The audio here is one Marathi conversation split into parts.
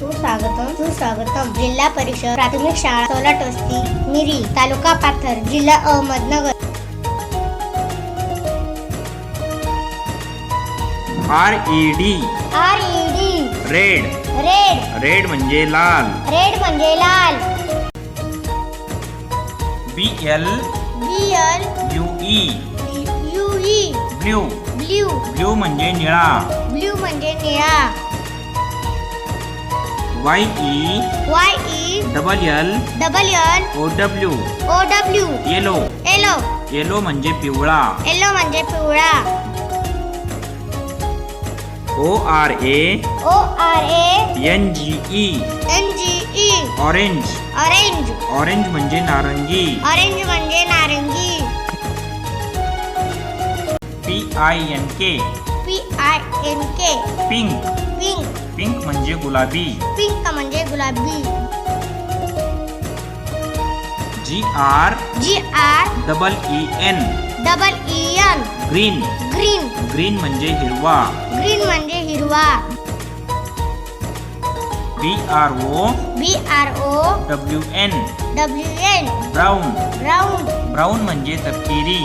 सुस्वागतम जिल्हा परिषद प्राथमिक शाळा सोलाटवस्ती मिरी तालुका पाथर जिल्हा अहमदनगर। RED रेड म्हणजे लाल। BLUE ब्ल्यू म्हणजे निळा। YELLOW येलो म्हणजे पिवळा। ORANGE ऑरेंज म्हणजे नारंगी। PINK पिंक म्हणजे गुलाबी। GREEN ग्रीन म्हणजे हिरवा। BROWN ब्राऊन म्हणजे तपकिरी।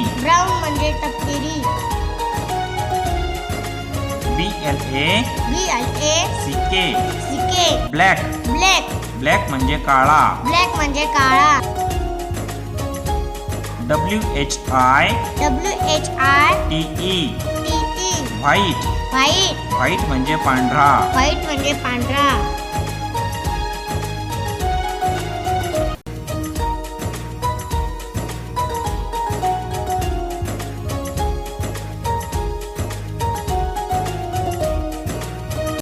BLACK ब्लॅक म्हणजे काळा। WHITE व्हाईट म्हणजे पांढरा।